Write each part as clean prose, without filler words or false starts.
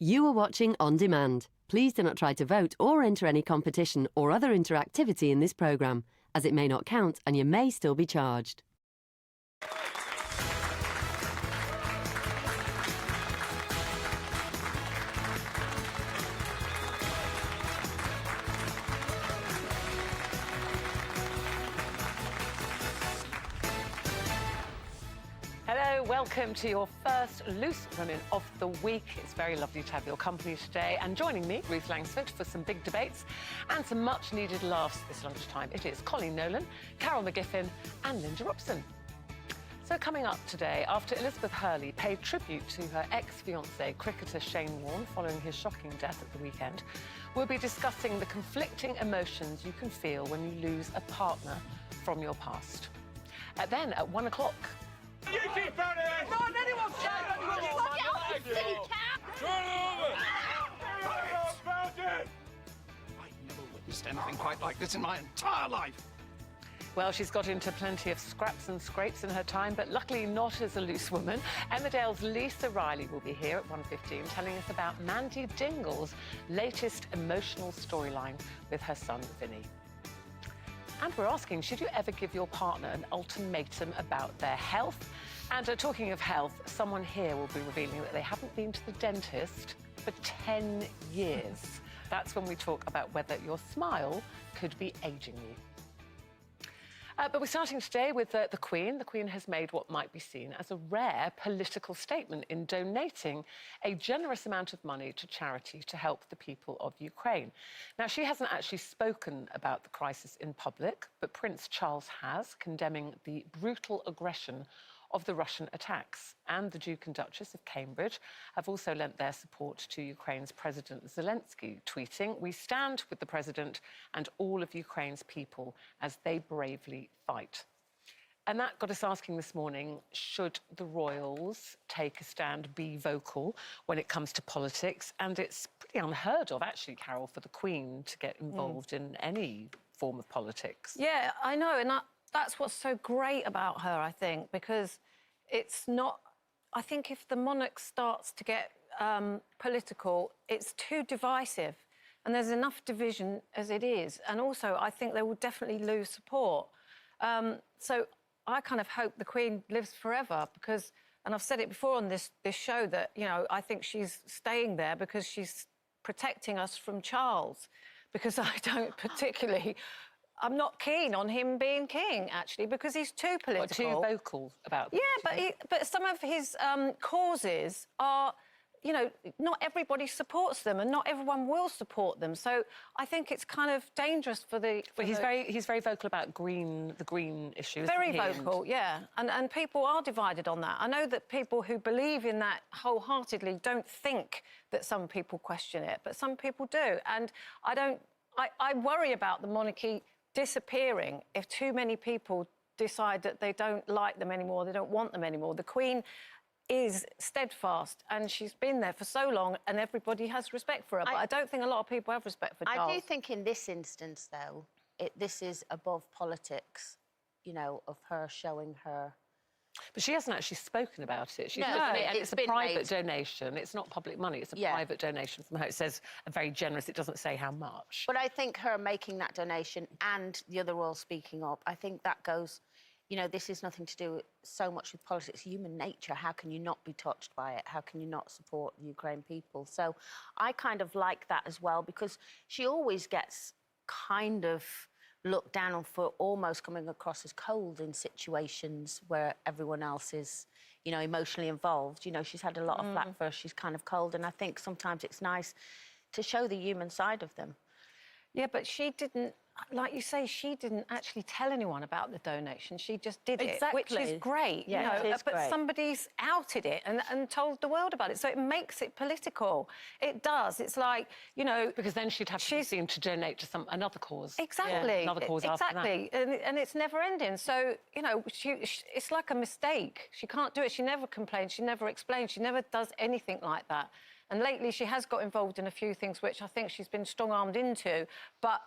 You are watching On Demand. Please do not try to vote or enter any competition or other interactivity in this programme, as it may not count and you may still be charged. Hello, welcome to your first Loose Women of the Week. It's very lovely to have your company today. And joining me, Ruth Langsford, for some big debates and some much-needed laughs this lunchtime. It is Colleen Nolan, Carol McGiffin and Linda Robson. So coming up today, after Elizabeth Hurley paid tribute to her ex-fiancé, cricketer Shane Warne, following his shocking death at the weekend, we'll be discussing the conflicting emotions you can feel when you lose a partner from your past. Then at 1 o'clock... You keep on it! Not anyone's Look out, you silly cat! Turn it over! I've never witnessed anything quite like this in my entire life. Well, she's got into plenty of scraps and scrapes in her time, but luckily not as a loose woman. Emmerdale's Lisa Riley will be here at 1:15 telling us about Mandy Dingle's latest emotional storyline with her son, Vinny. And we're asking, should you ever give your partner an ultimatum about their health? And talking of health, someone here will be revealing that they haven't been to the dentist for 10 years. That's when we talk about whether your smile could be ageing you. But we're starting today with the Queen. The Queen has made what might be seen as a rare political statement in donating a generous amount of money to charity to help the people of Ukraine. Now, she hasn't actually spoken about the crisis in public, but Prince Charles has, condemning the brutal aggression of the Russian attacks. And the Duke and Duchess of Cambridge have also lent their support to Ukraine's President Zelensky, tweeting, "We stand with the President and all of Ukraine's people as they bravely fight." And that got us asking this morning, should the royals take a stand, be vocal when it comes to politics? And it's pretty unheard of, actually, Carol, for the Queen to get involved in any form of politics. Yeah, I know, and that's what's so great about her, I think, because it's not... I think if the monarch starts to get political, it's too divisive, and there's enough division as it is. And also, I think they will definitely lose support. So I kind of hope the Queen lives forever because, and I've said it before on this show, that, you know, I think she's staying there because she's protecting us from Charles, because I don't particularly... I'm not keen on him being king, actually, because he's too political. Too vocal about them. Yeah, but some of his causes are, you know, not everybody supports them and not everyone will support them. So I think it's kind of dangerous for the... But he's very vocal about the green issue. Very vocal, yeah. And people are divided on that. I know that people who believe in that wholeheartedly don't think that some people question it, but some people do. And I worry about the monarchy disappearing if too many people decide that they don't like them anymore, they don't want them anymore. The Queen is steadfast and she's been there for so long and everybody has respect for her. But I don't think a lot of people have respect for Charles. I do think in this instance, though, this is above politics, you know, of her showing her... But she hasn't actually spoken about it. She's No, and it's a private made. donation. It's not public money. It's a private donation from her. It says a very generous. It doesn't say how much. But I think her making that donation and the other royal speaking up, I think that goes... You know, this is nothing to do so much with politics, human nature. How can you not be touched by it? How can you not support the Ukraine people? So I kind of like that as well, because she always gets kind of looked down on for almost coming across as cold in situations where everyone else is, you know, emotionally involved. You know, she's had a lot of flack for her. She's kind of cold, and I think sometimes it's nice to show the human side of them. Yeah, but she didn't, like you say, she didn't actually tell anyone about the donation. She just did it, which is great. Yeah, you know, it is but great. Somebody's outed it and told the world about it, so it makes it political. It does. It's like, you know... Because then she'd have to be seen to donate to another cause. Exactly. Yeah, another cause after that. And it's never-ending. So, you know, it's like a mistake. She can't do it. She never complains. She never explains. She never does anything like that. And lately she has got involved in a few things which I think she's been strong-armed into, but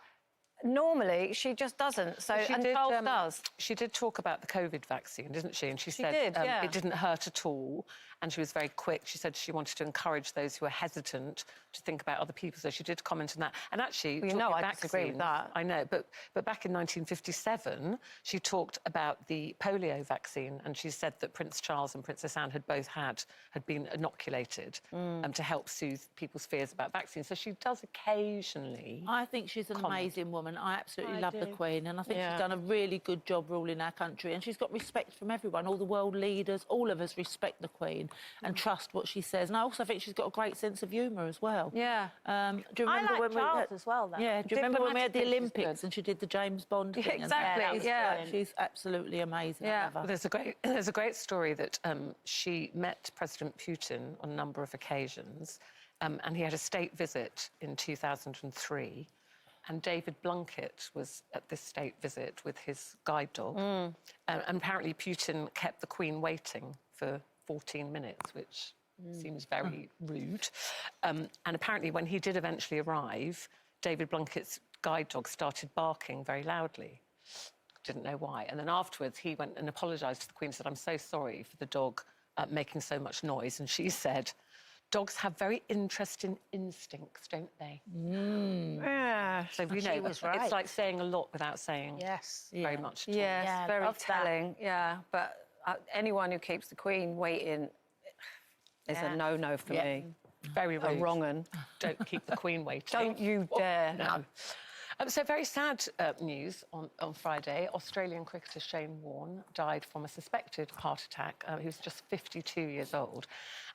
normally she just doesn't. So, and Charles does. She did talk about the COVID vaccine, didn't she? And she said did, yeah. it didn't hurt at all. and she was very quick. She said she wanted to encourage those who are hesitant to think about other people, so she did comment on that. And actually, Well, you know, I disagree with that. I know, but back in 1957, she talked about the polio vaccine, and she said that Prince Charles and Princess Anne had both had been inoculated to help soothe people's fears about vaccines. So she does occasionally. I think she's an amazing woman. I absolutely love the Queen, and I think she's done a really good job ruling our country, and she's got respect from everyone, all the world leaders, all of us respect the Queen and trust what she says. And I also think she's got a great sense of humour as well. Yeah. Do you remember I like when Charles we as well, though. Yeah, do you remember when we had the Diplomatically, she's Olympics and she did the James Bond thing? Exactly, And she's absolutely amazing. I love her. There's a great story that she met President Putin on a number of occasions, and he had a state visit in 2003. And David Blunkett was at this state visit with his guide dog. And apparently Putin kept the Queen waiting for 14 minutes, which seems very rude. And apparently when he did eventually arrive, David Blunkett's guide dog started barking very loudly. Didn't know why. And then afterwards he went and apologised to the Queen, said, "I'm so sorry for the dog making so much noise." And she said, "Dogs have very interesting instincts, don't they?" Yeah. So, you know, was right. it's like saying a lot without saying very much. at all. Yes, Yeah, very love that. telling. Yeah, but anyone who keeps the Queen waiting is a no-no for me. Very rude. A wrong 'un. Don't keep the Queen waiting. Don't you dare. No. So very sad news on Friday. Australian cricketer Shane Warne died from a suspected heart attack. He was just 52 years old.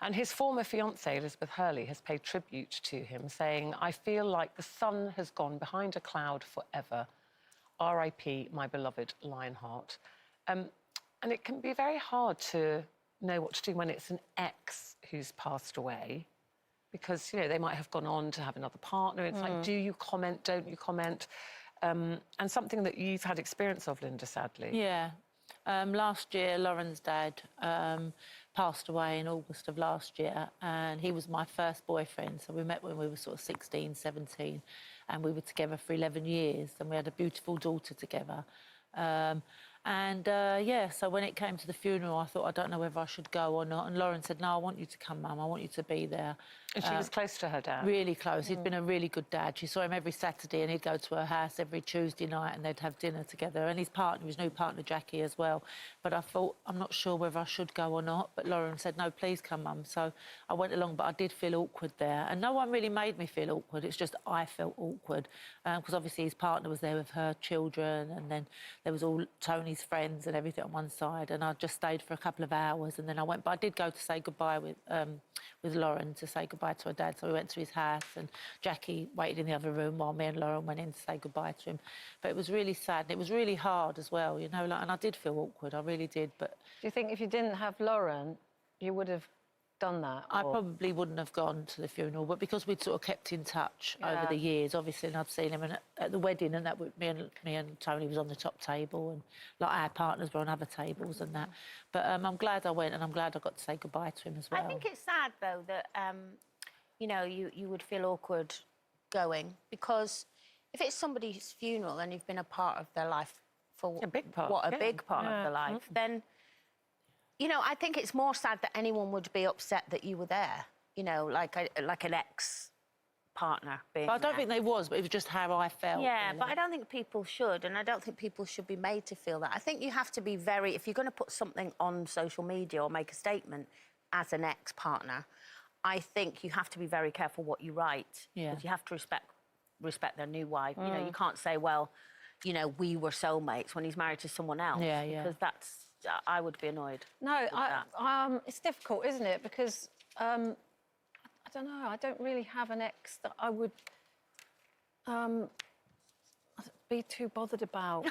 And his former fiancée, Elizabeth Hurley, has paid tribute to him, saying, "I feel like the sun has gone behind a cloud forever. R.I.P. my beloved Lionheart." And it can be very hard to know what to do when it's an ex who's passed away, because, you know, they might have gone on to have another partner. It's like, do you comment, don't you comment? And something that you've had experience of, Linda, sadly. Yeah. Last year, Lauren's dad passed away in August of last year, and he was my first boyfriend. So we met when we were sort of 16, 17, and we were together for 11 years, and we had a beautiful daughter together. So when it came to the funeral, I thought, I don't know whether I should go or not. And Lauren said, "No, I want you to come, Mum. I want you to be there." And she was close to her dad. Really close. He'd been a really good dad. She saw him every Saturday, and he'd go to her house every Tuesday night, and they'd have dinner together. And his new partner, Jackie, as well. But I thought, I'm not sure whether I should go or not. But Lauren said, "No, please come, Mum." So I went along, but I did feel awkward there. And no one really made me feel awkward. It's just I felt awkward. Because obviously his partner was there with her children, and then there was all Tony's friends and everything on one side. And I just stayed for a couple of hours, and then I went. But I did go to say goodbye with Lauren, to say goodbye to her dad. So we went to his house, and Jackie waited in the other room while me and Lauren went in to say goodbye to him. But it was really sad, and it was really hard as well, you know, and I did feel awkward, I really did. But Do you think if you didn't have Lauren, you would have done that? I probably wouldn't have gone to the funeral, but because we'd sort of kept in touch over Yeah. the years, obviously, and I'd seen him at the wedding, and that me and Tony was on the top table, and like our partners were on other tables and that. But I'm glad I went, and I'm glad I got to say goodbye to him as well. I think it's sad, though, that, you know, you would feel awkward going, because if it's somebody's funeral and you've been a part of their life for A big part, a yeah. big part of their life, then, you know, I think it's more sad that anyone would be upset that you were there, you know, like an ex-partner being But I don't there. think they was, but it was just how I felt. Yeah, really. but I don't think people should, and I don't think people should be made to feel that. I think you have to be very... If you're going to put something on social media or make a statement as an ex-partner, I think you have to be very careful what you write. Yeah. Because you have to respect their new wife. You know, you can't say, well, you know, we were soulmates when he's married to someone else. Yeah, yeah. Because that's... I would be annoyed. No, that. it's difficult, isn't it? Because I don't know. I don't really have an ex that I would be too bothered about.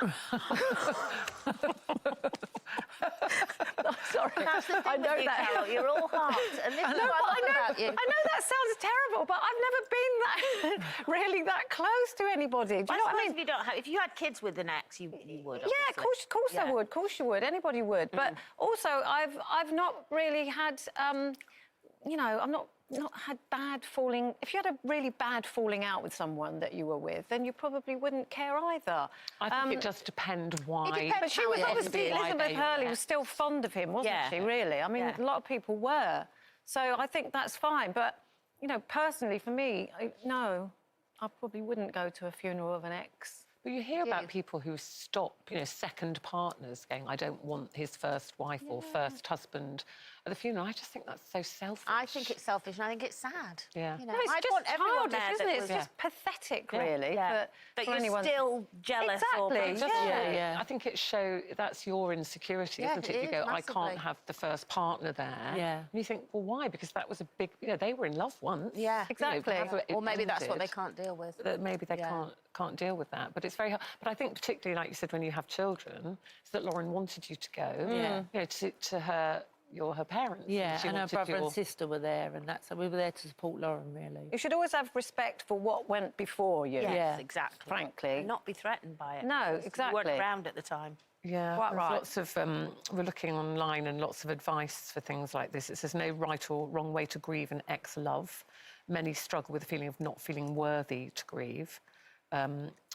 Sorry, That's the thing I know with you, that. Carol, you're all heart, and this is what I love about you. I know that sounds terrible, but I've never been that really that close to anybody. Do you know what I suppose mean? if you don't have... If you had kids with an ex, you would, Yeah, of obviously. course I Yeah. would. Of course you would. Anybody would. But also, I've not really had, you know, I've not not had bad falling... If you had a really bad falling out with someone that you were with, then you probably wouldn't care either. I think it does depend why. depends But she how was it ended. obviously... why Elizabeth they Hurley were. was still fond of him, wasn't Yeah. she, really? I mean, Yeah. a lot of people were. So I think that's fine. But, you know, personally, for me, no, I probably wouldn't go to a funeral of an ex. But you hear about people who stop, you know, second partners going, I don't want his first wife or first husband at the funeral. I just think that's so selfish. I think it's selfish and I think it's sad. Yeah. You know, No, it's I'd just want everyone childish, there isn't that it? It's was- just pathetic, Yeah. really. Yeah. for But for you're anyone. still jealous or... Exactly, Just, yeah. Yeah. I think it that's your insecurity, Yeah, isn't it? it You is, go, I massively. can't have the first partner there. Yeah. And you think, well, why? Because that was a big, you know, they were in love once. Yeah. Exactly. however it Or maybe that's what they ended, can't deal with. that maybe they Yeah. can't deal with that. But it's very hard. But I think particularly, like you said, when you have children, is that Lauren wanted you to go. Yeah. You know, to her, you're her parents. Yeah, she and her wanted brother your- and sister were there, and so we were there to support Lauren, really. You should always have respect for what went before you. Yes, Yeah. exactly. Frankly. And not be threatened by it. No, because exactly. You weren't around at the time. Yeah, Quite there's right. lots of, we're looking online and lots of advice for things like this. It says no right or wrong way to grieve an ex-love. Many struggle with the feeling of not feeling worthy to grieve.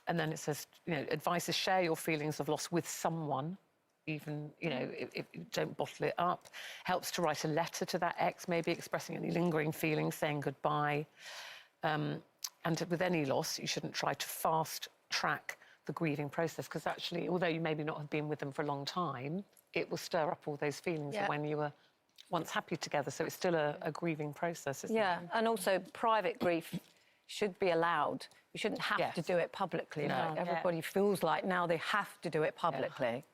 And then it says, you know, advice is share your feelings of loss with someone, even, you know, if you don't bottle it up. Helps to write a letter to that ex, maybe expressing any lingering feelings, saying goodbye. And with any loss, you shouldn't try to fast track the grieving process, because actually, although you maybe not have been with them for a long time, it will stir up all those feelings Yeah. of when you were once happy together. So it's still a grieving process, isn't Yeah, it? and also private grief should be allowed. You shouldn't have to Yes. do it publicly. No. Like everybody feels like now they have to do it publicly.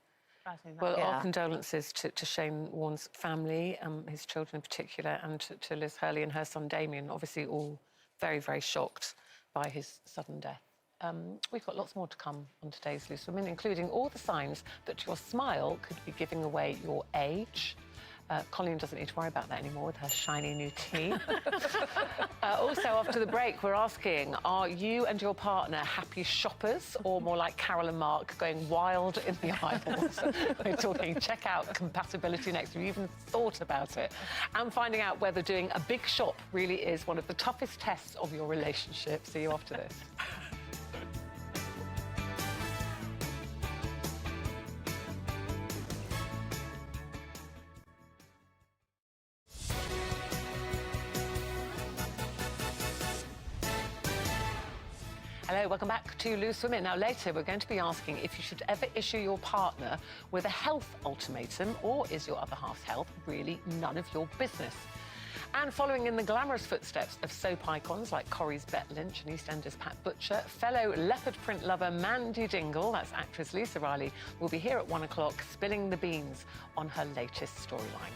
Well, Yeah. our condolences to Shane Warne's family, his children in particular, and to Liz Hurley and her son Damien, obviously all very, very shocked by his sudden death. We've got lots more to come on today's Loose Women, including all the signs that your smile could be giving away your age. Colleen doesn't need to worry about that anymore with her shiny new teeth. Also, after the break, we're asking, are you and your partner happy shoppers or more like Carol and Mark going wild in the aisles? We're talking checkout compatibility next. Have you even thought about it? And finding out whether doing a big shop really is one of the toughest tests of your relationship. See you after this. Hello, welcome back to Loose Women. Now, later, we're going to be asking if you should ever issue your partner with a health ultimatum, or is your other half's health really none of your business? And following in the glamorous footsteps of soap icons like Corrie's Bet Lynch and EastEnders Pat Butcher, fellow leopard print lover Mandy Dingle, that's actress Lisa Riley, will be here at 1 o'clock spilling the beans on her latest storyline.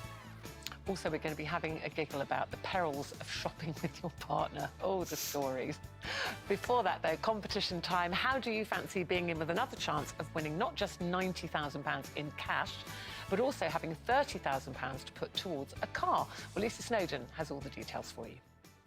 Also, we're going to be having a giggle about the perils of shopping with your partner. Oh, the stories. Before that, though, competition time. How do you fancy being in with another chance of winning not just £90,000 in cash, but also having £30,000 to put towards a car? Well, Lisa Snowdon has all the details for you.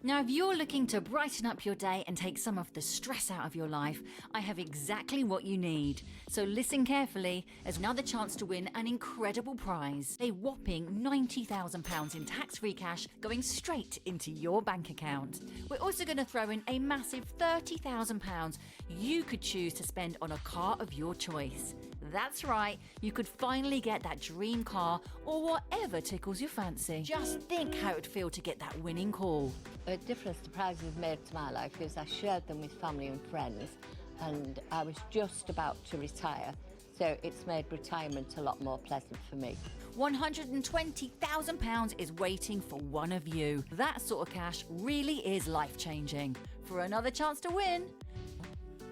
Now, if you're looking to brighten up your day and take some of the stress out of your life, I have exactly what you need. So listen carefully as another chance to win an incredible prize. A whopping £90,000 in tax-free cash going straight into your bank account. We're also going to throw in a massive £30,000 you could choose to spend on a car of your choice. That's right, you could finally get that dream car or whatever tickles your fancy. Just think how it would feel to get that winning call. A difference the prize has made to my life is I shared them with family and friends, and I was just about to retire, so it's made retirement a lot more pleasant for me. £120,000 is waiting for one of you. That sort of cash really is life-changing. For another chance to win,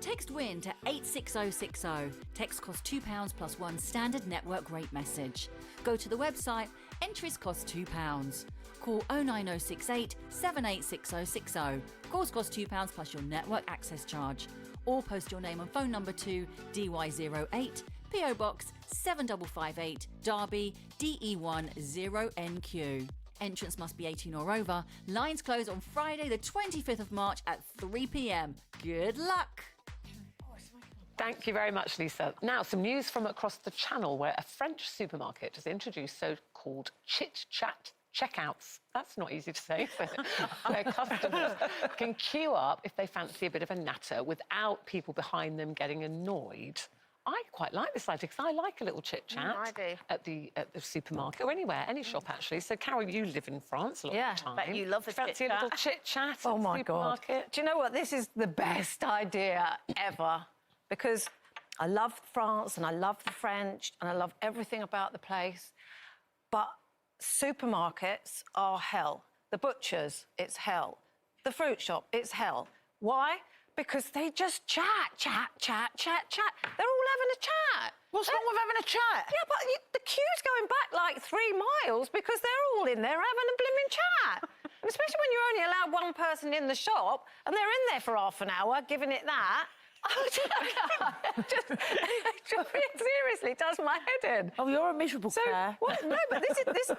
text WIN to 86060. Text costs £2 plus one standard network rate message. Go to the website, entries cost £2. Call 09068 786060. Calls cost £2 plus your network access charge. Or post your name and phone number to DY08, PO Box 7558, Derby, DE10NQ. Entrance must be 18 or over. Lines close on Friday the 25th of March at 3 p.m. Good luck! Thank you very much, Lisa. Now, some news from across the channel where a French supermarket has introduced so-called chit-chat checkouts. That's not easy to say, is it? Where customers can queue up if they fancy a bit of a natter without people behind them getting annoyed. I quite like this idea because I like a little chit-chat I do. at the supermarket or anywhere, any shop actually. So, Carol, you live in France a lot of the time. Bet you love a Fancy a chit-chat. little chit-chat Oh at the my God. supermarket? Do you know what? This is the best idea ever because I love France and I love the French and I love everything about the place. But supermarkets are hell. The butchers, it's hell. The fruit shop, it's hell. Why? Because they just chat. They're all having a chat. What's wrong with having a chat? Yeah, but the queue's going back like 3 miles because they're all in there having a blimmin' chat. And especially when you're only allowed one person in the shop and they're in there for half an hour giving it that. It seriously does my head in. Oh, you're a miserable Claire. No, but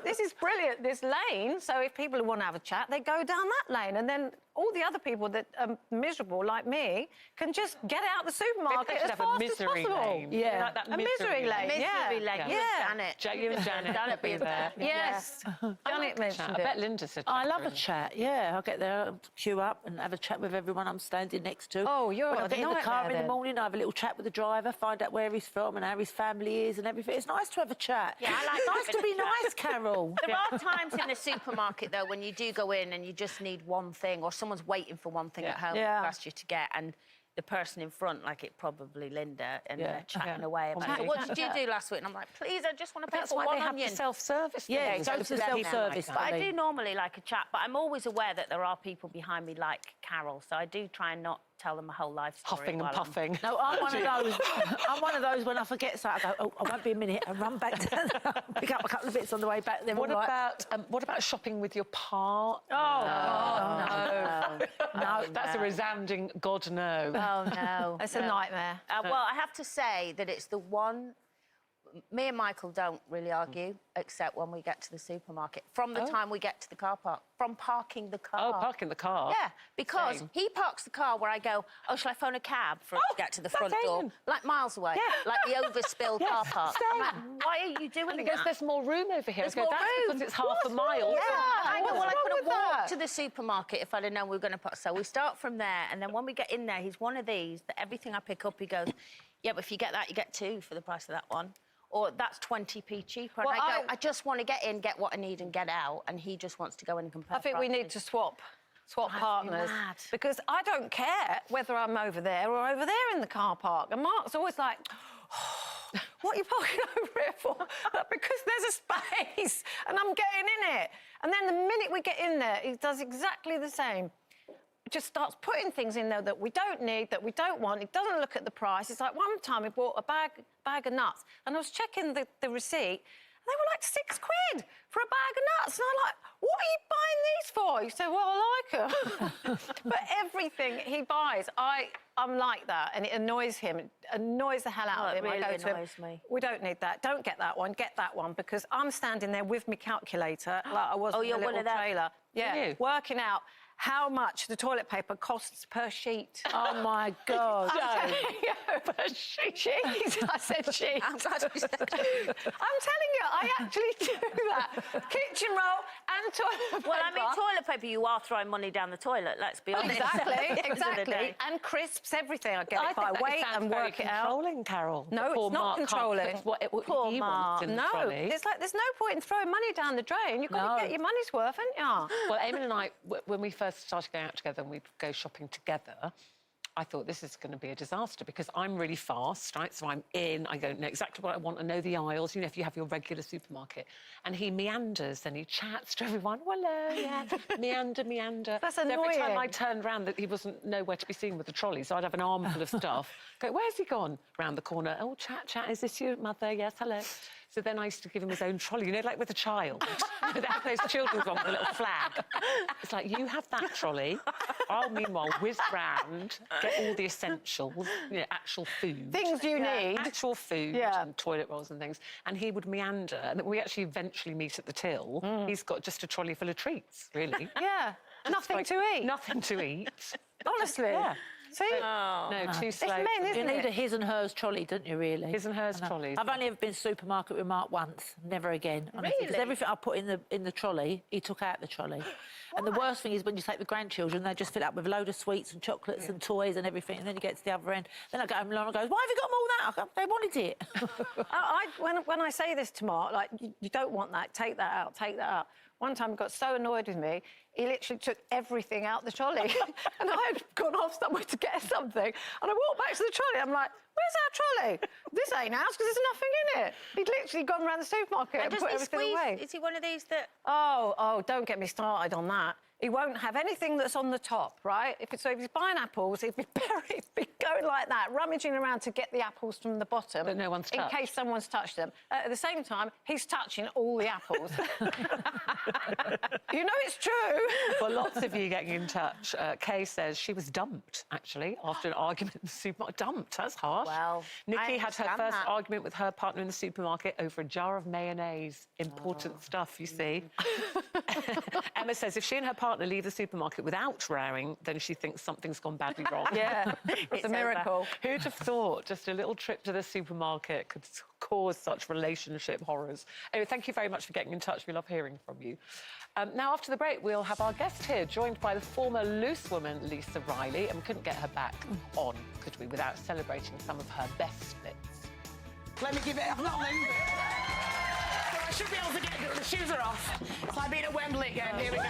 this is brilliant, this lane. So if people want to have a chat, they go down that lane and then all the other people that are miserable, like me, can just get out the supermarket as have fast a misery as possible. lane. Yeah, Like that a misery lane. Misery lane. Yeah. Janet. You and Janet Janet be there. Yes. Janet mentioned I it. bet Linda said I chat love a really. chat, yeah. I'll get there, queue up and have a chat with everyone I'm standing next to. Oh, you're When I a get in the car nightmare in the then. morning, I have a little chat with the driver, find out where he's from and how his family is and everything. It's nice to have a chat. Yeah, I like nice to having be a chat. nice, Carol. There are times in the supermarket, though, when you do go in and you just need one thing or someone's waiting for one thing at home Yeah. to ask you to get and the person in front, like it probably Linda, and Yeah. they're chatting Yeah. away about Well, it. What did you do last week? And I'm like, please, I just want to pay That's for why one they have onion. the self-service. Yeah, things. go Those to people self-service. like But I Funny. do normally like a chat, but I'm always aware that there are people behind me like Carol, so I do try and not tell them a whole life story. Huffing and while I'm- puffing. No, I'm one of those. I'm one of those when I forget something, I go, oh, I won't be a minute, and run back down, pick up a couple of bits on the way back. Then What about shopping with your partner? No, That's a resounding God no. Oh, no. It's a nightmare. Well, I have to say that it's the one... Me and Michael don't really argue, except when we get to the supermarket. From the time we get to the car park. From parking the car. Oh, parking the car. Yeah, because Same. he parks the car where I go, oh, shall I phone a cab for us to get to the front that's door? Eamon. Like miles away. Yeah. Like the overspill car park. I'm like, why are you doing And he goes, that? there's more room over here. There's I go, more that's room. because it's half a mile. Yeah, I know. Well, I could have with that? walked to the supermarket if I'd have known we were going to put. So we start from there, and then when we get in there, he's one of these that everything I pick up, he goes, yeah, but if you get that, you get 2 for the price of that one. Or that's 20p cheaper. And Well, I go, I just want to get in, get what I need, and get out. And he just wants to go in and compare. I think we need prices. to swap Drives me partners. mad. Because I don't care whether I'm over there or over there in the car park. And Mark's always like, what are you parking over here for? Because there's a space and I'm getting in it. And then the minute we get in there, he does exactly the same. Just starts putting things in there that we don't need, that we don't want. He doesn't look at the price. It's like one time he bought a bag of nuts, and I was checking the receipt, and they were like £6 for a bag of nuts. And I'm like, what are you buying these for? He said, well, I like them. But everything he buys, I'm like that, and it annoys him. It annoys the hell out of it him. really I go to him, annoys me. we don't need that. Don't get that one. Get that one, because I'm standing there with my calculator like I was Oh, in you're a one little of them? trailer. Yeah, you? working out how much the toilet paper costs per sheet. Oh my God. Per sheet. I said sheet. I'm glad you said that. I'm telling you, I actually do that. Kitchen roll and toilet paper. Well, I mean, toilet paper, you are throwing money down the toilet, let's be honest. Exactly, At the end of the exactly. day. And crisps, everything. I get I it by think weight that sounds and very work it out. controlling, Carol. No, Poor it's not Mark can't controlling. put what Poor he Mark. wants in the No, trolley. it's like there's no point in throwing money down the drain. You've got No. to get your money's worth, haven't you? Well, Eamon and I, when we first started going out together and we'd go shopping together, I thought this is going to be a disaster because I'm really fast, right? So I'm in, I don't know exactly what I want, I know the aisles, you know, if you have your regular supermarket. And he meanders and he chats to everyone, hello, yeah, meander. That's So every time annoying. I turned round, that he wasn't nowhere to be seen with the trolley, so I'd have an armful of stuff. Go, where's he gone? Round the corner, oh, chat, is this your mother? Yes, hello. So then I used to give him his own trolley, you know, like with a child. They have those children's one with a little flag. It's like, you have that trolley. I'll, meanwhile, whiz round, get all the essentials, you know, actual food. Things you need. Actual food Yeah. and toilet rolls and things. And he would meander. And we actually eventually meet at the till. He's got just a trolley full of treats, really. Yeah, nothing Like, to eat. Nothing to eat. Honestly. Yeah. See? No, too slow. It's men, You isn't need it? a his and hers trolley, don't you, really? His and hers I know. trolleys. I've only ever been to the supermarket with Mark once, never again. Honestly, because Really? everything I put in the trolley, he took out the trolley. And the worst thing is when you take the grandchildren, they just fill up with a load of sweets and chocolates and toys and everything, and then you get to the other end. Then I go home and Lauren goes, why have you got them all that? They wanted it. When I say this to Mark, like, you don't want that, take that out, take that out. One time he got so annoyed with me, he literally took everything out the trolley. And I had gone off somewhere to get something. And I walked back to the trolley. I'm like, where's our trolley? This ain't ours because there's nothing in it. He'd literally gone around the supermarket and does put he everything squeeze? away. Is he one of these that... Oh, don't get me started on that. He won't have anything that's on the top, right? If he's buying apples, he'd be going like that, rummaging around to get the apples from the bottom. That no one's touched. In case someone's touched them. At the same time, he's touching all the apples. You know it's true. Well, lots of you getting in touch. Kay says she was dumped, actually, after an argument in the supermarket. Dumped, that's harsh. Well, Nikki I had her understand first that. argument with her partner in the supermarket over a jar of mayonnaise. Important stuff, you see. Emma says if she and her partner leave the supermarket without rowing, then she thinks something's gone badly wrong. Yeah, it's a miracle. Who'd have thought just a little trip to the supermarket could cause such relationship horrors? Anyway, thank you very much for getting in touch. We love hearing from you. Now, after the break, we'll have our guest here, joined by the former loose woman, Lisa Riley, and we couldn't get her back on, could we, without celebrating some of her best bits. Let me give it a rolling. I should be able to get it. The shoes are off. It's like being at Wembley again. Here we go.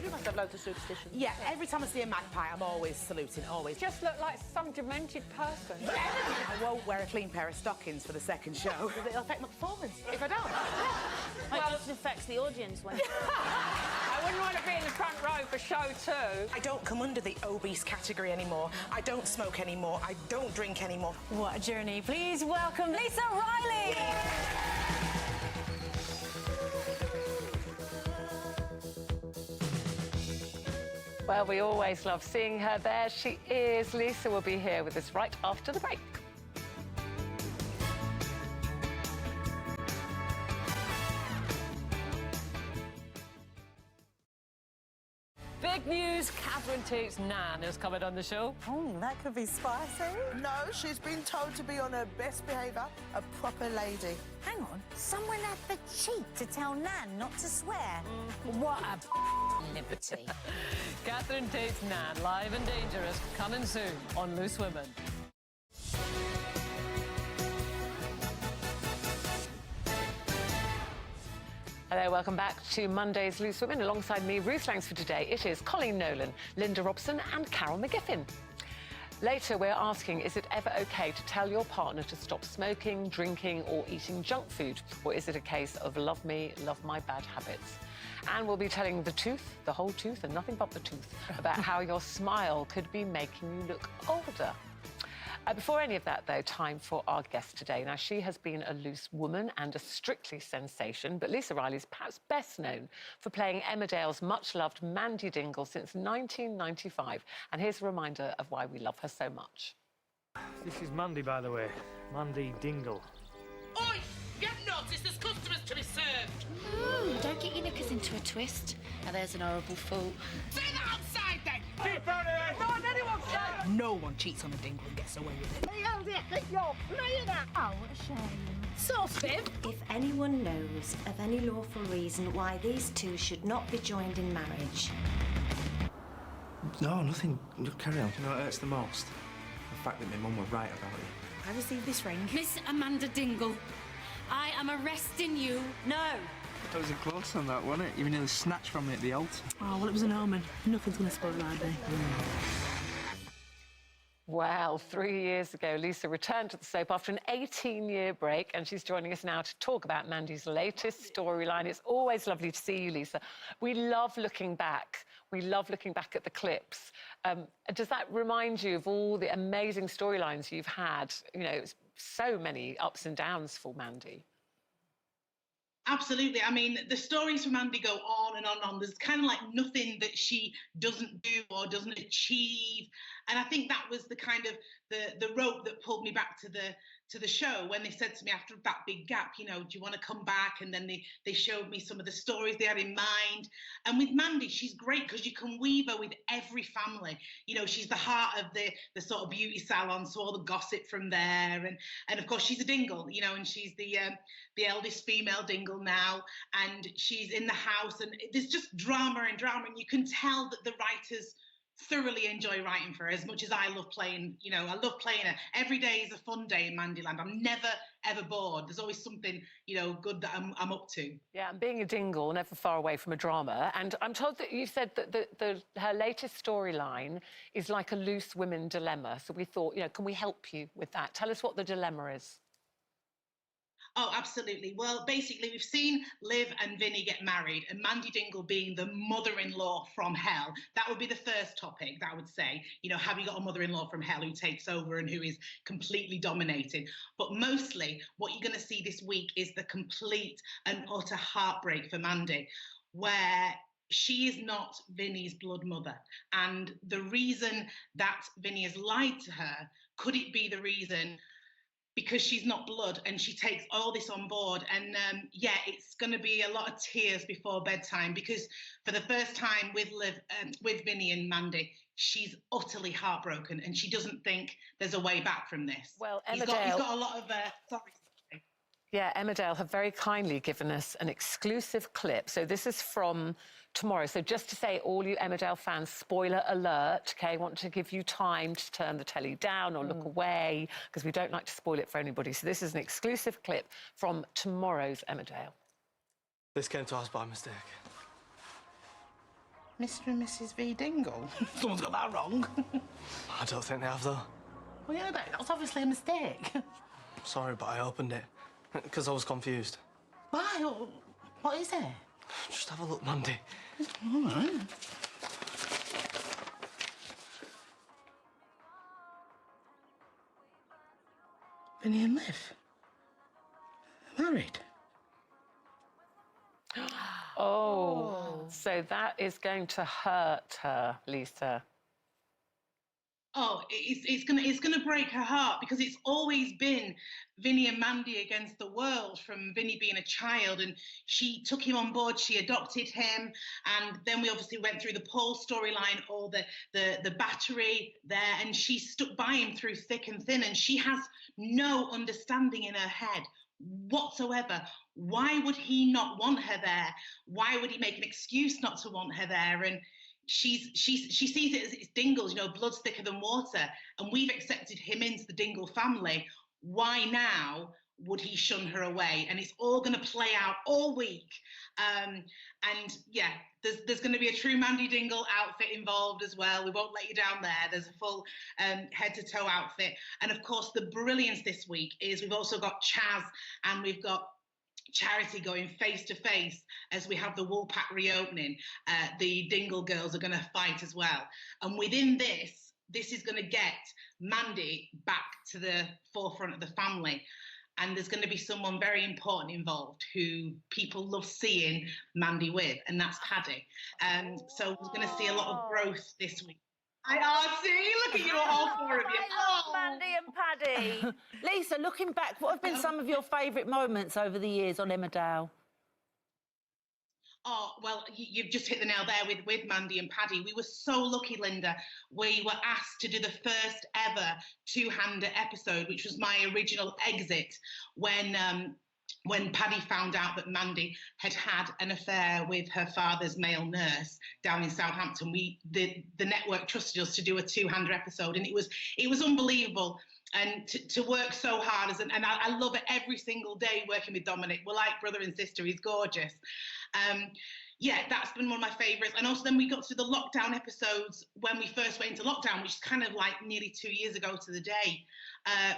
You must have loads of superstitions. Yeah, every time I see a magpie, I'm always saluting, always. Just look like some demented person. I won't wear a clean pair of stockings for the second show. It'll affect my performance if I don't. Well, it affects the audience when... I wouldn't want to be in the front row for show 2. I don't come under the obese category anymore. I don't smoke anymore. I don't drink anymore. What a journey. Please welcome Lisa Riley. Well, we always love seeing her. There she is. Lisa will be here with us right after the break. Big news, Catherine Tate's nan has come in on the show. Oh, that could be spicy. No, she's been told to be on her best behaviour, a proper lady. Hang on, someone had the cheek to tell Nan not to swear. What a liberty. Catherine Tate's nan, live and dangerous, coming soon on Loose Women. Hello, welcome back to Monday's Loose Women. Alongside me, Ruth Langsford today, it is Colleen Nolan, Linda Robson and Carol McGiffin. Later, we're asking, is it ever OK to tell your partner to stop smoking, drinking or eating junk food? Or is it a case of love me, love my bad habits? And we'll be telling the truth, the whole truth and nothing but the truth, about how your smile could be making you look older. Before any of that, though, time for our guest today. Now, she has been a loose woman and a Strictly sensation, but Lisa Riley is perhaps best known for playing Emmerdale's much-loved Mandy Dingle since 1995. And here's a reminder of why we love her so much. This is Mandy, by the way. Mandy Dingle. Oi! Get noticed, there's customers to be served. Ooh, don't get your knickers into a twist. Now there's an horrible fool. Say that outside then! Keep out of it! Not on anyone's side! No one cheats on a dingle and gets away with it. Oh, what a shame. Sauce bib! If anyone knows of any lawful reason why these two should not be joined in marriage. No, nothing. Carry on. You know what hurts the most? The fact that my mum were right about you. I received this ring. Miss Amanda Dingle, I am arresting you. No! That was close on that, wasn't it? You nearly snatched from me at the altar. Oh, well, it was an omen. Nothing's going to spoil our day. Well, 3 years ago, Lisa returned to the soap after an 18-year break, and she's joining us now to talk about Mandy's latest storyline. It's always lovely to see you, Lisa. We love looking back. We love looking back at the clips. Does that remind you of all the amazing storylines you've had? You know, so many ups and downs for Mandy. Absolutely. I mean, the stories from Mandy go on and on and on. There's kind of like nothing that she doesn't do or doesn't achieve. And I think that was the kind of the rope that pulled me back to to the show when they said to me after that big gap, you know, do you want to come back? And then they showed me some of the stories they had in mind. And with Mandy, she's great because you can weave her with every family. You know, she's the heart of the sort of beauty salon, so all the gossip from there. And of course, she's a Dingle, you know, and she's the eldest female Dingle now. And she's in the house, and there's just drama and drama. And you can tell that the writers thoroughly enjoy writing for her as much as I love playing. You know, I love playing her. Every day is a fun day in Mandyland. I'm never ever bored. There's always something, you know, good that I'm up to. Yeah, and being a Dingle, never far away from a drama. And I'm told that you said that her latest storyline is like a loose women dilemma. So we thought, you know, can we help you with that? Tell us what the dilemma is. Oh, absolutely. Well, basically, we've seen Liv and Vinny get married, and Mandy Dingle being the mother-in-law from hell. That would be the first topic that I would say. You know, have you got a mother-in-law from hell who takes over and who is completely dominating? But mostly, what you're going to see this week is the complete and utter heartbreak for Mandy, where she is not Vinny's blood mother. And the reason that Vinny has lied to her, could it be the reason because she's not blood, and she takes all this on board? And yeah, it's going to be a lot of tears before bedtime, because for the first time with Vinny and Mandy, she's utterly heartbroken, and she doesn't think there's a way back from this. Well, he's Emmerdale... got a lot of... sorry. Yeah, Emmerdale have very kindly given us an exclusive clip. So this is from tomorrow. So just to say, all you Emmerdale fans, spoiler alert, OK? I want to give you time to turn the telly down or look away, because we don't like to spoil it for anybody. So this is an exclusive clip from tomorrow's Emmerdale. This came to us by mistake. Mr. and Mrs. V. Dingle? Someone's got that wrong. I don't think they have, though. Well, yeah, that was obviously a mistake. Sorry, but I opened it because I was confused. Why? What is it? Just have a look, Mandy. All right. Vinny and Liv? Married? Oh, so that is going to hurt her, Lisa. Oh, it's gonna break her heart, because it's always been Vinny and Mandy against the world from Vinny being a child, and she took him on board, she adopted him, and then we obviously went through the Paul storyline, all the battery there, and she stuck by him through thick and thin, and she has no understanding in her head whatsoever. Why would he not want her there? Why would he make an excuse not to want her there? And she sees it as it's Dingles, you know, blood's thicker than water, and we've accepted him into the Dingle family. Why now would he shun her away? And it's all going to play out all week. And yeah, there's going to be a true Mandy Dingle outfit involved as well. We won't let you down there. There's a full head to toe outfit. And of course, the brilliance this week is we've also got Chaz and we've got Charity going face to face as we have the Woolpack reopening. The Dingle girls are going to fight as well. And within this is going to get Mandy back to the forefront of the family. And there's going to be someone very important involved who people love seeing Mandy with, and that's Paddy. So we're going to see a lot of growth this week. See, look at you, all four of you. I love Mandy and Paddy. Lisa, looking back, what have been some of your favourite moments over the years on Emmerdale? Oh, well, you've just hit the nail there with Mandy and Paddy. We were so lucky, Linda. We were asked to do the first ever two-hander episode, which was my original exit when Paddy found out that Mandy had had an affair with her father's male nurse down in Southampton. The network trusted us to do a two-hander episode, and it was unbelievable. And to work so hard, and I love it every single day working with Dominic. We're like brother and sister. He's gorgeous. Yeah, that's been one of my favourites. And also then we got to the lockdown episodes when we first went into lockdown, which is kind of like nearly 2 years ago to the day,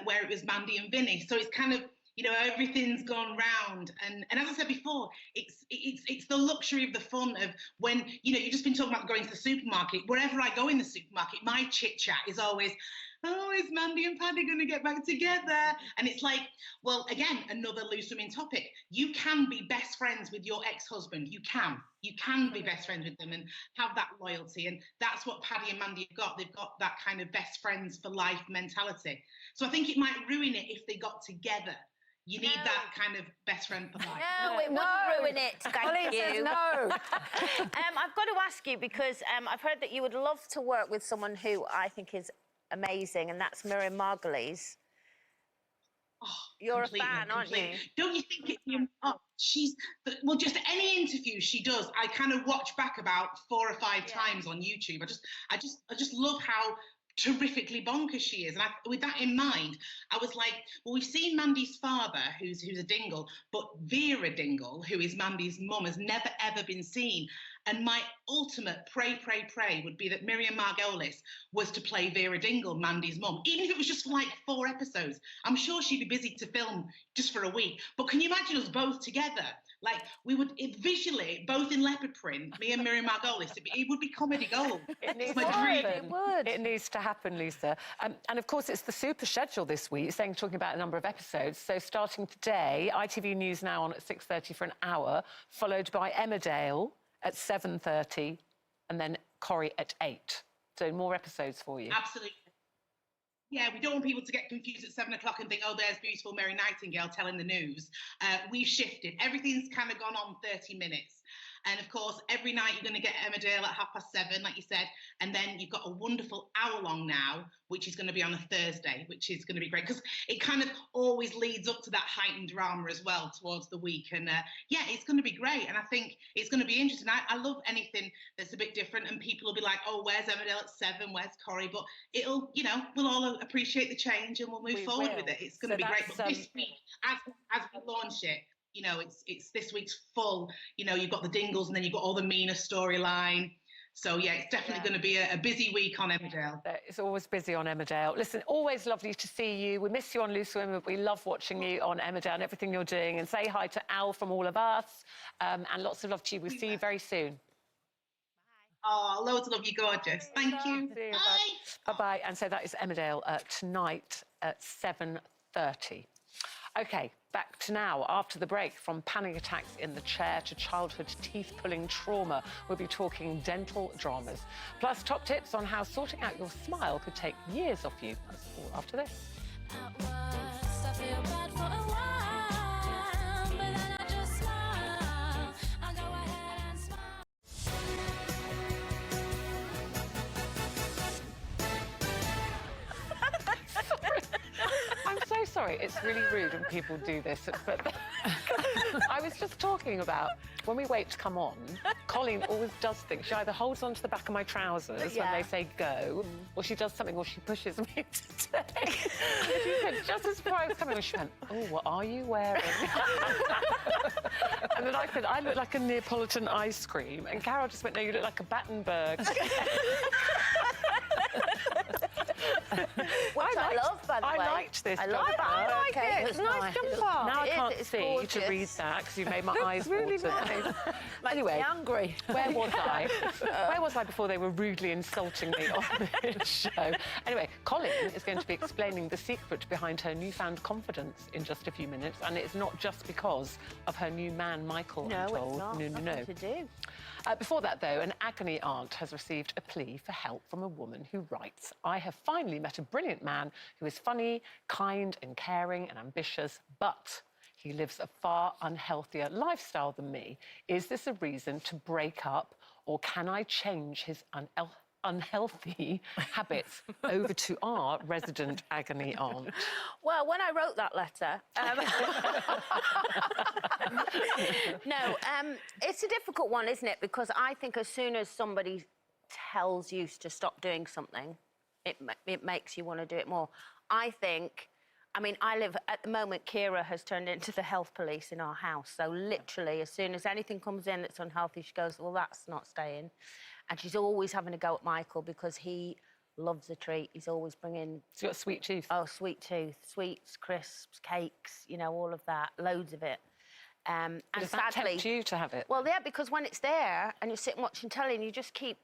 where it was Mandy and Vinny. So it's kind of, you know, everything's gone round. And as I said before, it's the luxury of the fun of when, you know, you've just been talking about going to the supermarket. Wherever I go in the supermarket, my chit-chat is always, oh, is Mandy and Paddy going to get back together? And it's like, well, again, another loose women topic. You can be best friends with your ex-husband. You can be best friends with them and have that loyalty. And that's what Paddy and Mandy have got. They've got that kind of best friends for life mentality. So I think it might ruin it if they got together. You need that kind of best friend for life. No, it wouldn't ruin it. Thank you. Says no. I've got to ask you because I've heard that you would love to work with someone who I think is amazing, and that's Miriam Margolyes. Oh, you're a fan, aren't you? Don't you think she's well, just any interview she does, I kind of watch back about 4 or 5 times on YouTube. I just love how terrifically bonkers she is. And with that in mind, I was like, well, we've seen Mandy's father, who's a dingle, but Vera Dingle, who is Mandy's mum, has never, ever been seen. And my ultimate pray would be that Miriam Margolyes was to play Vera Dingle, Mandy's mum, even if it was just for like 4 episodes. I'm sure she'd be busy to film just for a week. But can you imagine us both together? Like, we would visually, both in leopard print, me and Miriam Margolyes, it would be comedy gold. It needs to happen. It needs to happen, Lisa. And of course, it's the super schedule this week, talking about a number of episodes. So starting today, ITV News Now on at 6:30 for an hour, followed by Emmerdale at 7:30, and then Corrie at 8. So more episodes for you. Absolutely. Yeah, we don't want people to get confused at 7 o'clock and think, oh, there's beautiful Mary Nightingale telling the news. We've shifted. Everything's kind of gone on 30 minutes. And of course, every night you're going to get Emmerdale at 7:30, like you said. And then you've got a wonderful hour-long now, which is going to be on a Thursday, which is going to be great because it kind of always leads up to that heightened drama as well towards the week. And yeah, it's going to be great. And I think it's going to be interesting. I love anything that's a bit different, and people will be like, oh, where's Emmerdale at 7? Where's Corrie? But it'll, we'll all appreciate the change and we'll move forward with it. It's going to be great. But this week, as we launch it, it's this week's full. You've got the Dingles and then you've got all the Mina storyline. So, yeah, it's definitely going to be a busy week on Emmerdale. It's always busy on Emmerdale. Listen, always lovely to see you. We miss you on Loose Women, but we love watching you on Emmerdale and everything you're doing. And say hi to Al from all of us. And lots of love to you. We'll see you very soon. Oh, loads of love, you gorgeous. Thank you. Bye. Bye-bye. And so that is Emmerdale tonight at 7:30. OK, back to now. After the break, from panic attacks in the chair to childhood teeth-pulling trauma, we'll be talking dental dramas. Plus, top tips on how sorting out your smile could take years off you. That's all after this. Sorry, it's really rude when people do this, but I was just talking about when we wait to come on, Colleen always does things. She either holds onto the back of my trousers when they say go, or she does something, or she pushes me to take. She said, just as before I was coming on, she went, oh, what are you wearing? And then I said, I look like a Neapolitan ice cream. And Carol just went, no, you look like a Battenberg. Which I love, by the way. I liked this. I like it. It's a nice jumper. Now I can't see to read that because you've made my eyes really water. nice. Anyway, Makes me hungry. Where was I? Where was I before they were rudely insulting me on this show? Anyway, Colleen is going to be explaining the secret behind her newfound confidence in just a few minutes, and it's not just because of her new man, Michael. No, I'm told. it's not. No. Nothing to do. Before that, though, an agony aunt has received a plea for help from a woman who writes, I have finally met a brilliant man who is funny, kind and caring and ambitious, but he lives a far unhealthier lifestyle than me. Is this a reason to break up, or can I change his unhealthy habits? Over to our resident agony aunt. Well, when I wrote that letter... it's a difficult one, isn't it? Because I think as soon as somebody tells you to stop doing something, it makes you want to do it more. I think... I live... At the moment, Kira has turned into the health police in our house. So literally, as soon as anything comes in that's unhealthy, she goes, well, that's not staying. And she's always having a go at Michael because he loves a treat. He's always bringing... He's got a sweet tooth. Oh, sweet tooth. Sweets, crisps, cakes, all of that. Loads of it. And does that sadly... tempt you to have it? Well, yeah, because when it's there and you're sitting watching telly and you just keep...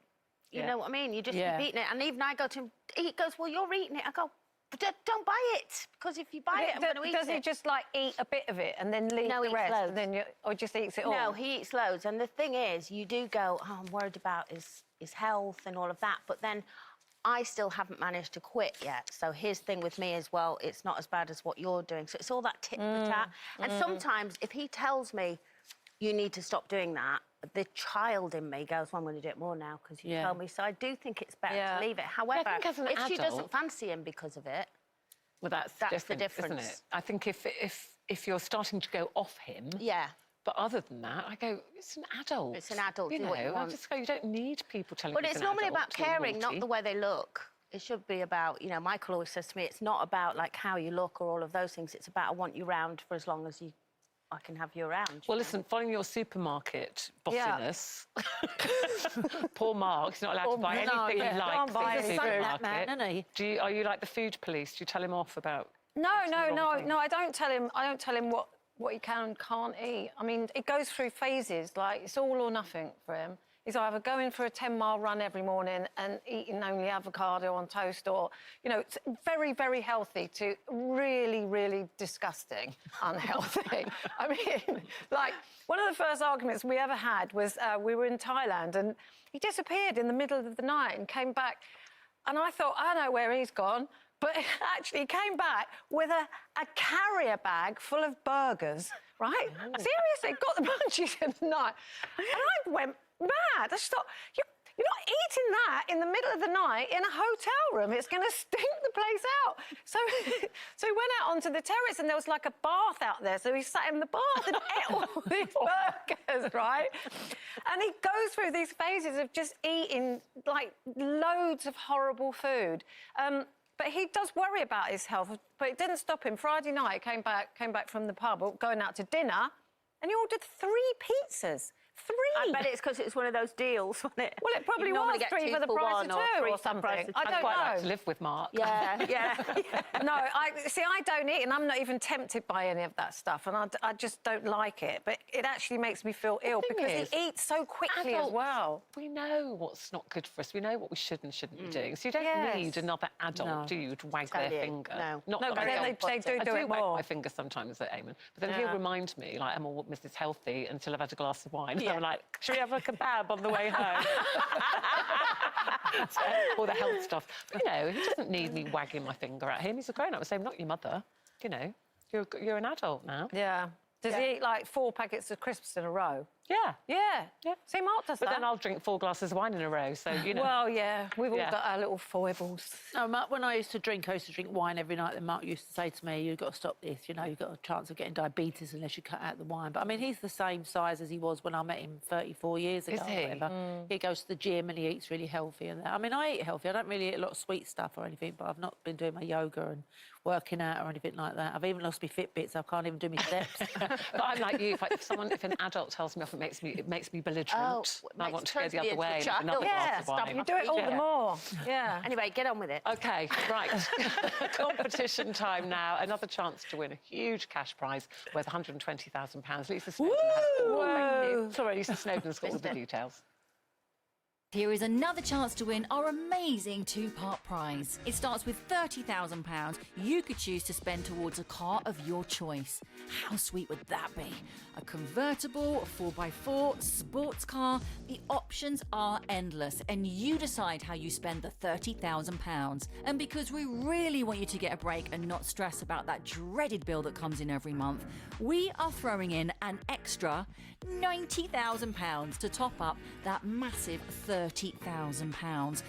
You know what I mean? You just keep eating it. And even I go to him, he goes, well, you're eating it. I go, but don't buy it, because if you buy it, I'm going to eat it. Does he just, like, eat a bit of it and then leave the rest? Loads. And then or just eats it all? No, he eats loads. And the thing is, you do go, oh, I'm worried about his health and all of that. But then I still haven't managed to quit yet. So his thing with me is, well, it's not as bad as what you're doing. So it's all that tit for tat. And sometimes if he tells me, you need to stop doing that, the child in me goes, well, I'm going to do it more now because you told me. So I do think it's better to leave it. However, if she doesn't fancy him because of it, well, that's the difference, isn't it? I think if you're starting to go off him, But other than that, I go, it's an adult. It's an adult. You do know, what you I want. just go, you don't need people telling. But you it's normally about caring, not the way they look. It should be about, you know, Michael always says to me, it's not about like how you look or all of those things. It's about I want you round for as long as I can have you around. Well, listen, following your supermarket bossiness, poor Mark, he's not allowed to buy anything he likes in the supermarket. Are you like the food police? Do you tell him off about? No, I don't tell him. I don't tell him what he can and can't eat. I mean, it goes through phases. Like it's all or nothing for him. He's either going for a 10-mile run every morning and eating only avocado on toast, or, you know, it's very, very healthy to really, really disgusting unhealthy. I mean, like, one of the first arguments we ever had was we were in Thailand and he disappeared in the middle of the night and came back. And I thought, I know where he's gone. But actually, he came back with a carrier bag full of burgers, right? Seriously, got the munchies in the night. And I went mad. I just thought, you're not eating that in the middle of the night in a hotel room. It's going to stink the place out. So he went out onto the terrace and there was like a bath out there. So he sat in the bath and ate all these burgers, right? And he goes through these phases of just eating like loads of horrible food. But he does worry about his health, but it didn't stop him. Friday night, came back from the pub, going out to dinner, and he ordered 3 pizzas. 3. I bet it's because it's one of those deals, wasn't it? Well, it probably was 3 for the price of 2 or something. I don't know. I'd quite like to live with Mark. Yeah. No, I don't eat, and I'm not even tempted by any of that stuff, and I just don't like it. But it actually makes me feel ill because he eats so quickly as well. We know what's not good for us. We know what we should and shouldn't be doing. So you don't need another adult, do you, to wag their finger? No, but they do it more. I wag my finger sometimes at Eamon, but then he'll remind me, like, I'm all Mrs. Healthy until I've had a glass of wine. I'm like, should we have a kebab on the way home? All the health stuff. But, you know, he doesn't need me wagging my finger at him. He's a grown-up. I say, I'm not your mother. You know, you're an adult now. Yeah. Does he eat, like, 4 packets of crisps in a row? Yeah. See, Mark does that. But then I'll drink 4 glasses of wine in a row, so, you know. Well, yeah, we've all got our little foibles. No, Mark, when I used to drink wine every night, and Mark used to say to me, you've got to stop this, you know, you've got a chance of getting diabetes unless you cut out the wine. But, I mean, he's the same size as he was when I met him 34 years ago. Is he? Or whatever. He goes to the gym and he eats really healthy. And I mean, I eat healthy. I don't really eat a lot of sweet stuff or anything, but I've not been doing my yoga and working out or anything like that. I've even lost my Fitbits. I can't even do my steps. But I'm like you. If an adult tells me off, it makes me belligerent. I want to go the other way. And another glass of wine. You do it all the more. Yeah. Anyway, get on with it. OK, right. Competition time now. Another chance to win a huge cash prize worth £120,000. Lisa Snowden Lisa Snowden's got all the details. Here is another chance to win our amazing 2-part prize. It starts with £30,000 you could choose to spend towards a car of your choice. How sweet would that be? A convertible, a 4x4, sports car. The options are endless, and you decide how you spend the £30,000. And because we really want you to get a break and not stress about that dreaded bill that comes in every month, we are throwing in an extra £90,000 to top up that massive £30,000.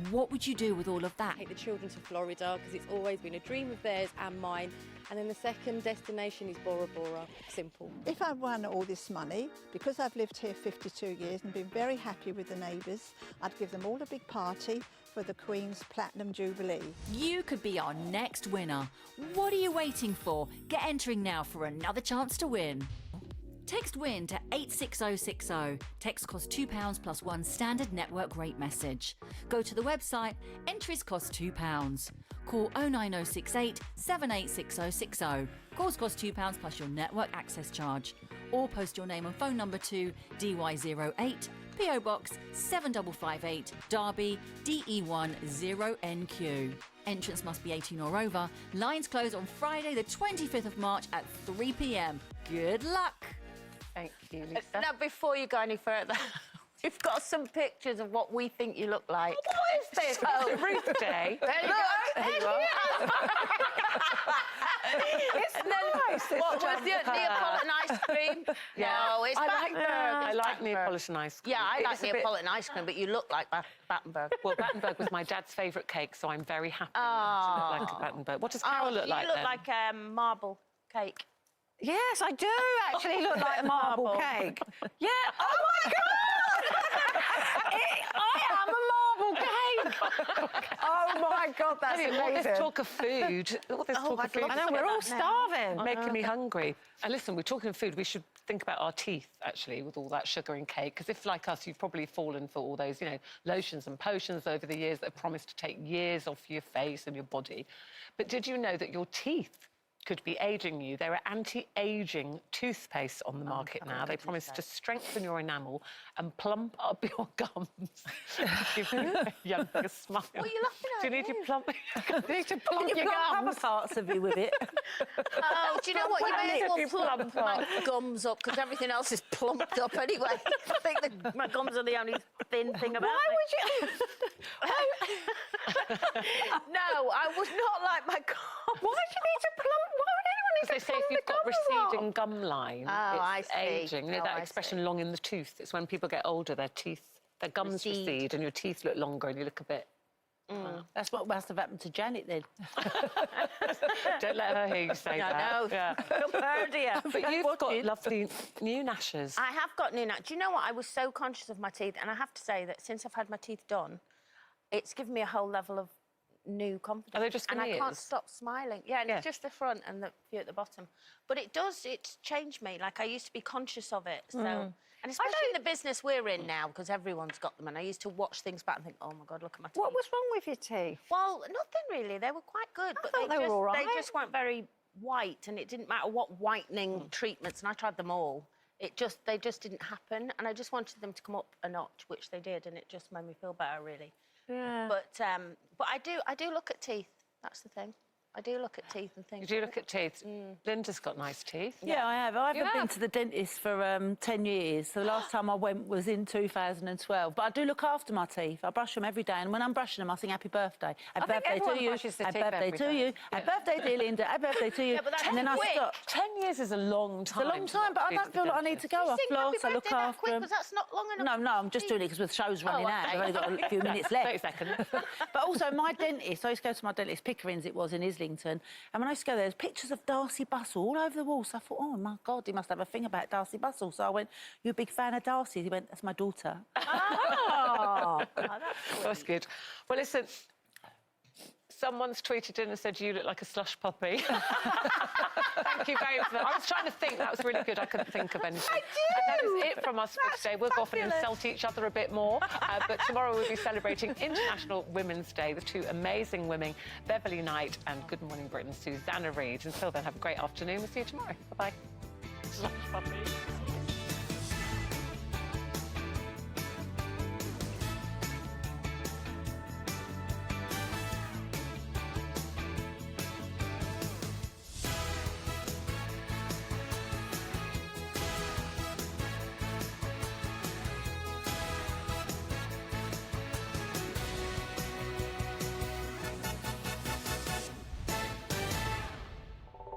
What would you do with all of that? Take the children to Florida because it's always been a dream of theirs and mine. And then the second destination is Bora Bora. Simple. If I won all this money, because I've lived here 52 years and been very happy with the neighbours, I'd give them all a big party for the Queen's Platinum Jubilee. You could be our next winner. What are you waiting for? Get entering now for another chance to win. Text WIN to 86060. Text costs £2 plus one standard network rate message. Go to the website, entries cost £2. Call 09068 786060. Calls cost £2 plus your network access charge. Or post your name and phone number to DY08 PO Box 7558 Derby DE1 0NQ. Entrance must be 18 or over. Lines close on Friday the 25th of March at 3 p.m. Good luck. Thank you, Lisa. Now, before you go any further, we've got some pictures of what we think you look like. What is this? Oh. Ruth Day. There you go. There you are. It's nice. What was the Neapolitan ice cream? No, it's Battenberg. I like Neapolitan ice cream. Yeah, I like It's a bit- Neapolitan ice cream, but you look like Battenberg. Well, Battenberg was my dad's favourite cake, so I'm very happy to Oh. look like a Battenberg. What does Carol look like You look then? like marble cake. Yes, I do actually look like a marble cake. Yeah. Oh my God! I am a marble cake. Oh my God, that's Anyway, all amazing. this talk of food, all this talk of food. I know, we're all starving. Making me hungry. And listen, we're talking of food, we should think about our teeth, actually, with all that sugar and cake. Because if, like us, you've probably fallen for all those, you know, lotions and potions over the years that have promised to take years off your face and your body. But did you know that your teeth could be ageing you? There are anti-aging toothpaste on the market now. They promise to strengthen your enamel and plump up your gums. Give you a younger smile. What are you laughing at? Do you need your plump? you need to plump Can you your plump gums. other parts of you with it? Oh, do you know what? You may as well plump plump my gums up because everything else is plumped up anyway. I think my gums are the only thin thing about Why would you? No, I would not like my gums. Why do you need to plump? Why would anyone need They to say plump if you've the got gums receding up? gum line, Oh, it's I see. aging. You know Oh, that I expression, long in the tooth? It's when people get older, their gums recede and your teeth look longer and you look a bit... That's what must have happened to Janet then. Don't let her hear you say that. No. Yeah. Come here, dear. But you've got lovely new gnashes. I have got new gnats. Do you know what? I was so conscious of my teeth, and I have to say that since I've had my teeth done, it's given me a whole level of new confidence. Are they just and I can't veneers? stop smiling. Yeah, and it's just the front and the few at the bottom. But it's changed me. Like, I used to be conscious of it. So, and especially in the business we're in now, because everyone's got them, and I used to watch things back and think, oh my God, look at my teeth. What was wrong with your teeth? Well, nothing really. They were quite good, but thought they were all right. they just weren't very white, and it didn't matter what whitening treatments, and I tried them all. They just didn't happen, and I just wanted them to come up a notch, which they did, and it just made me feel better, really. Yeah. But I do look at teeth. That's the thing. I do look at teeth and think. You do look at teeth. Linda's got nice teeth. Yeah, I have. I haven't been to the dentist for 10 years. So the last time I went was in 2012. But I do look after my teeth. I brush them every day. And when I'm brushing them, I sing happy birthday. Happy think birthday everyone to you. brushes their Happy teeth birthday every to day. you. Happy birthday, dear Linda. Happy birthday to you. Yeah, but that's and then quick. I stop. 10 years is a long time. It's a long time, but I don't feel like I need to go. I Sing happy floss, I look birthday that after quick, them. 'cause that's not long enough. No, I'm just doing it because the show's running out. okay. I've only got a few minutes left. 30 seconds. But also, my dentist, I used to go to my dentist, Pickering's it was, in Islington, and when I used to go there, there's pictures of Darcy Bustle all over the wall. So I thought, oh, my God, he must have a thing about Darcy Bustle. So I went, you a big fan of Darcy? He went, that's my daughter. Oh. That's good. Well, listen, someone's tweeted in and said you look like a slush puppy. Thank you very much. I was trying to think. That was really good. I couldn't think of anything. I And do. that is it from us for today. We'll go off and insult each other a bit more. But tomorrow we'll be celebrating International Women's Day with two amazing women, Beverly Knight and Good Morning Britain, Susanna Reid. Until then, have a great afternoon. We'll see you tomorrow. Bye-bye. Slush puppy.